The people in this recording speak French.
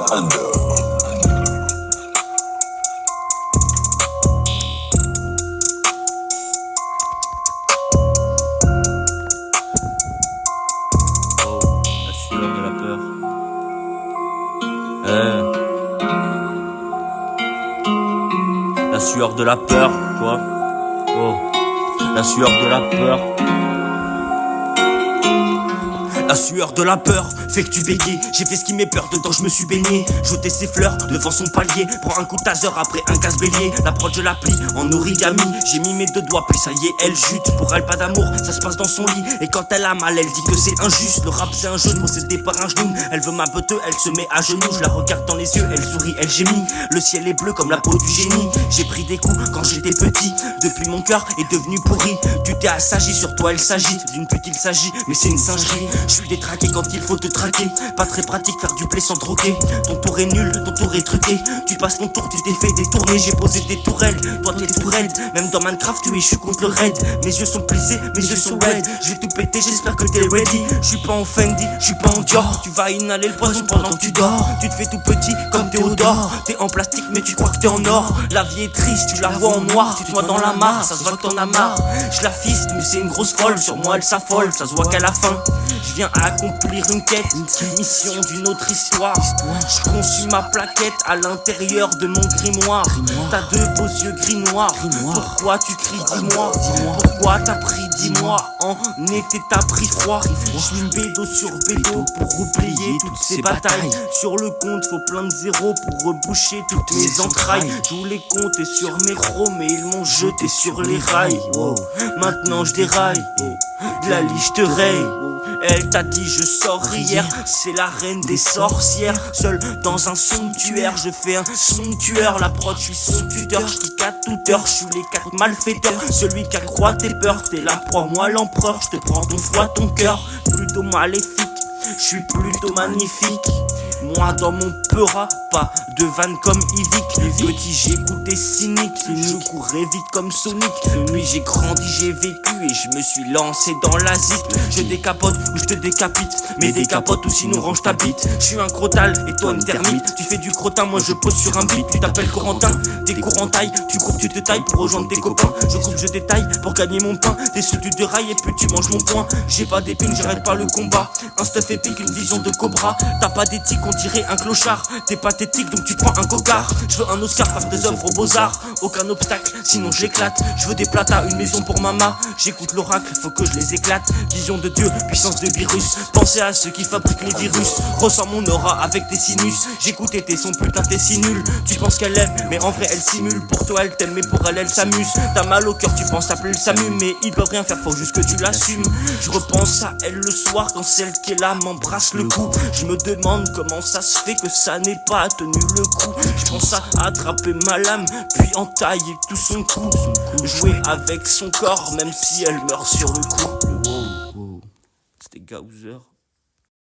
La sueur de la peur. La sueur de la peur, quoi. Oh, la sueur de la peur. La sueur de la peur fait que tu bégayes. J'ai fait ce qui m'est peur, dedans je me suis baigné. Jeter ses fleurs devant son palier. Prends un coup de taser après un casse-bélier. L'approche je la plie en origami. J'ai mis mes deux doigts, puis ça y est, elle jute. Pour elle pas d'amour, ça se passe dans son lit. Et quand elle a mal, elle dit que c'est injuste. Le rap c'est un jeu, possédé par un genou. Elle veut ma beuteux, elle se met à genoux. Je la regarde dans les yeux, elle sourit, elle gémit. Le ciel est bleu comme la peau du génie. J'ai pris des coups quand j'étais petit. Depuis mon cœur est devenu pourri. Tu t'es assagi, sur toi elle s'agite. D'une pute il s'agit, mais c'est une singerie. Je suis détraqué quand il faut te traquer. Pas très pratique faire du blé sans troquer. Ton tour est nul, ton tour est truqué. Tu passes ton tour, tu t'es fait détourner. J'ai posé des tourelles, toi t'es tout raide. Même dans Minecraft, oui, je suis contre le raid. Mes yeux sont plissés, mes yeux sont red. Je vais tout péter, j'espère que t'es ready. Je suis pas en Fendi, je suis pas en Dior. Tu vas inhaler le poison pendant que tu dors. Tu te fais tout petit comme Théodore. T'es en plastique, mais tu crois que t'es en or. La vie est triste, tu la vois en noir. Tu te vois dans la mare, ça se voit que t'en as marre. Je la fiste, mais c'est une grosse folle. Sur moi, elle s'affole, ça se voit qu'à la fin. Je viens accomplir une quête, mission d'une autre histoire. Je conçus ma plaquette à l'intérieur de mon grimoire. T'as deux beaux yeux gris noirs. Pourquoi tu cries, dis-moi. Pourquoi t'as pris, dis-moi. En été t'as pris froid. Je suis bédo sur bédo pour oublier toutes ces batailles. Sur le compte faut plein de zéros pour reboucher toutes mes entrailles. Tous les comptes et sur mes chromes, mais ils m'ont jeté sur les rails. Maintenant je déraille, la liche te raye. Elle t'a dit je sors hier, c'est la reine des sorcières. Seule dans un sanctuaire, je fais un somptuaire. La prod, je suis son tuteur, je kick à toute heure. Je suis les quatre malfaiteurs, celui qui accroît tes peurs. T'es la proie, moi l'empereur, je te prends ton foie, ton cœur. Plutôt maléfique, je suis plutôt magnifique. Moi dans mon peura, pas de vanne comme Yvick. Petit j'écoutais cynique, je courais vite comme Sonic. Puis j'ai grandi, j'ai vécu et je me suis lancé dans la zik. Je décapote ou je te décapite, mais décapote ou sinon range ta bite. Je suis un crotal et toi une termite. Tu fais du crottin, moi je pose sur un beat. Tu t'appelles Corentin, t'es court en taille. Tu cours, tu te tailles pour rejoindre tes copains. Je coupe, je détaille pour gagner mon pain. T'es sous du dérail et puis tu manges mon poing. J'ai pas d'épines, j'arrête pas le combat. Un stuff épique, une vision de cobra. T'as pas d'éthique, on dirait un clochard. T'es pathétique donc tu prends un cocard. Je veux un Oscar, faire des œuvres aux beaux-arts. Aucun obstacle, sinon j'éclate. Je veux des platas, une maison pour maman. J'écoute l'oracle, faut que je les éclate. Vision de Dieu, puissance de virus. Pensez à ceux qui fabriquent les virus. Ressens mon aura avec tes sinus. J'écoute tes sons, putain t'es si nul. Tu penses qu'elle aime, mais en vrai elle simule. Pour toi elle t'aime, mais pour elle elle s'amuse. T'as mal au cœur, tu penses t'appeler le SAMU. Mais ils peuvent rien faire, faut juste que tu l'assumes. Je repense à elle le soir quand celle qui est là m'embrasse le cou. Je me demande comment ça se fait que ça n'ait pas tenu le coup. Je pense à attraper ma lame, puis entailler tout son cou. Jouer avec son corps, même si elle meurt sur le coup. C'était Gaouzer.